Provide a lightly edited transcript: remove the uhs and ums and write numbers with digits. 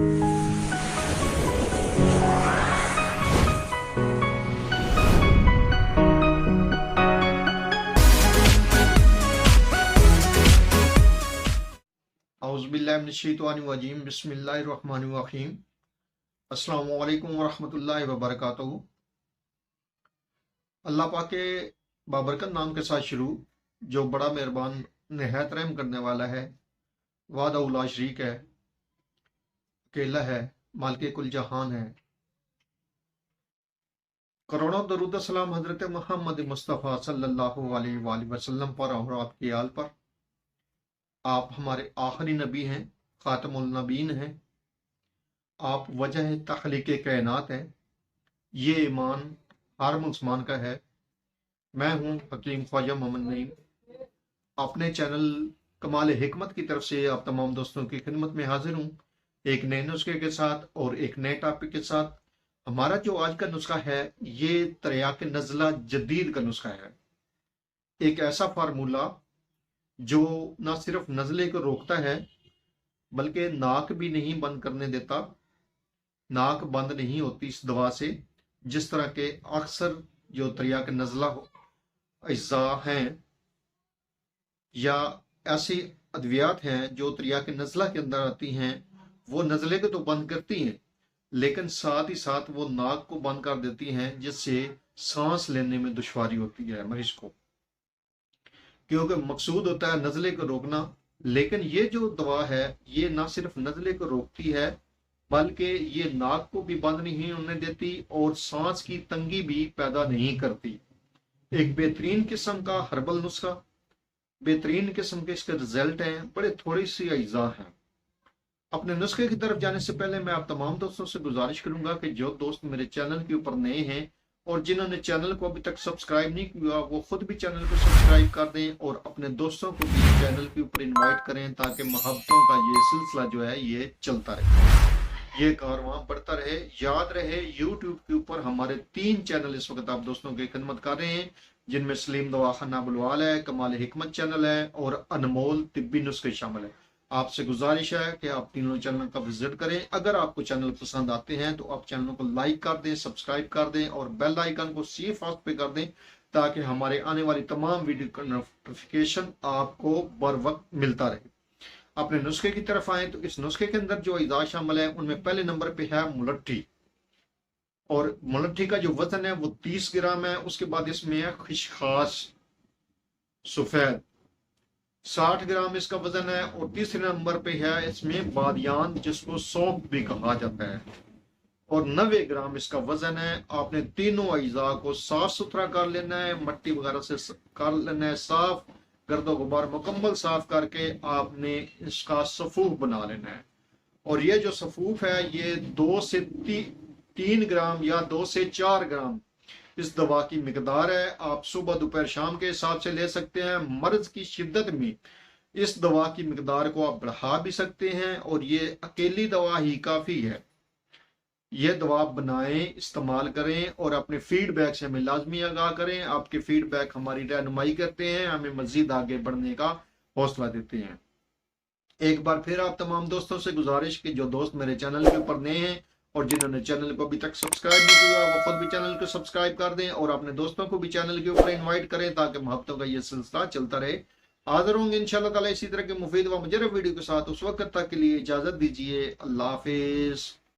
औज़ुबिल्लाहिमिनश्शैतानिर्रजीम बिस्मिल्लाहिर्रहमानिर्रहीम। अस्सलामु अलैकुम वरहमतुल्लाहि वबरकातुहू। अल्लाह पाक के बाबरकत नाम के साथ शुरू, जो बड़ा मेहरबान निहायत रहम करने वाला है, वादा उला शरीक है, अकेला है, मालिक कुल जहान है। करोड़ों दरूद सलाम हजरत मोहम्मद मुस्तफ़ा सल्लल्लाहु अलैहि वसल्लम पर और आपके आल पर। आप हमारे आखिरी नबी हैं, खातमुल नबीन हैं, आप वजह तख्लीक़ कायनात हैं। ये ईमान हर मुसलमान का है। मैं हूँ हकीम ख्वाजा मोहम्मद नईम, अपने चैनल कमाल हिकमत की तरफ से आप तमाम दोस्तों की खिदमत में हाजिर हूँ, एक नए नुस्खे के साथ और एक नए टॉपिक के साथ। हमारा जो आज का नुस्खा है, ये तरियाक नज़ला जदीद का नुस्खा है। एक ऐसा फार्मूला जो ना सिर्फ नज़ले को रोकता है, बल्कि नाक भी नहीं बंद करने देता। नाक बंद नहीं होती इस दवा से। जिस तरह के अक्सर जो तरियाक नज़ला अज्जा हैं या ऐसी अद्वियात हैं जो तरियाक नज़ला के अंदर आती हैं, वो नज़ले को तो बंद करती हैं, लेकिन साथ ही साथ वो नाक को बंद कर देती हैं, जिससे सांस लेने में दुश्वारी होती है मरीज को, क्योंकि मकसूद होता है नज़ले को रोकना। लेकिन ये जो दवा है, ये ना सिर्फ नज़ले को रोकती है, बल्कि ये नाक को भी बंद नहीं होने देती और सांस की तंगी भी पैदा नहीं करती। एक बेहतरीन किस्म का हर्बल नुस्खा, बेहतरीन किस्म के इसके रिजल्ट हैं, बड़े थोड़ी सी अज्जा हैं। अपने नुस्खे की तरफ जाने से पहले मैं आप तमाम दोस्तों से गुजारिश करूंगा कि जो दोस्त मेरे चैनल के ऊपर नए हैं और जिन्होंने चैनल को अभी तक सब्सक्राइब नहीं किया, वो खुद भी चैनल को सब्सक्राइब कर दें और अपने दोस्तों को भी चैनल के ऊपर इन्वाइट करें, ताकि मोहब्बतों का ये सिलसिला जो है ये चलता रहे, ये कारवां बढ़ता रहे। याद रहे, यूट्यूब के ऊपर हमारे 3 चैनल इस वक्त आप दोस्तों की खिदमत कर रहे हैं, जिनमें सलीम दवाखाना बुलवाल है, कमाल हिकमत चैनल है और अनमोल तिब्बी नुस्खे शामिल है। आपसे गुजारिश है कि आप तीनों चैनल का विजिट करें। अगर आपको चैनल पसंद आते हैं तो आप चैनल को लाइक कर दें, सब्सक्राइब कर दें और बेल आइकन को सी फास्ट पे कर दें, ताकि हमारे आने वाली तमाम वीडियो का नोटिफिकेशन आपको बर वक्त मिलता रहे। अपने नुस्खे की तरफ आए तो इस नुस्खे के अंदर जो अज्जा शामिल है, उनमें पहले नंबर पे है मुलट्ठी, और मुलट्ठी का जो वजन है वो 30 ग्राम है। उसके बाद इसमें है खिशखास सफेद, 60 ग्राम इसका वजन है। और तीसरे नंबर पे है इसमें बादियान, जिसको सौंफ भी कहा जाता है, और 90 ग्राम इसका वजन है। आपने तीनों अज्जा को साफ सुथरा कर लेना है, मट्टी वगैरह से कर लेना है साफ, गर्दो गुबार मुकम्मल साफ करके आपने इसका सफूफ बना लेना है। और ये जो सफूफ है, ये 2 से 3 ग्राम या 2 से 4 ग्राम इस दवा की मिकदार है। आप सुबह दोपहर शाम के हिसाब से ले सकते हैं। मर्ज की शिद्दत में इस दवा की मिकदार को आप बढ़ा भी सकते हैं, और ये अकेली दवा ही काफी है। ये दवा बनाएं, इस्तेमाल करें और अपने फीडबैक से हमें लाजमी आगाह करें। आपके फीडबैक हमारी रहनुमाई करते हैं, हमें मजीद आगे बढ़ने का हौसला देते हैं। एक बार फिर आप तमाम दोस्तों से गुजारिश कि जो दोस्त मेरे चैनल के ऊपर नए हैं और जिन्होंने चैनल को अभी तक सब्सक्राइब नहीं किया, वो खुद भी चैनल को सब्सक्राइब कर दें और अपने दोस्तों को भी चैनल के ऊपर इन्वाइट करें, ताकि मोहब्बतों का ये सिलसिला चलता रहे। हाजिर होंगे इंशाअल्लाह ताला इसी तरह के मुफीद व मुजर्रब वीडियो के साथ। उस वक्त तक के लिए इजाजत दीजिए। अल्लाह हाफिज।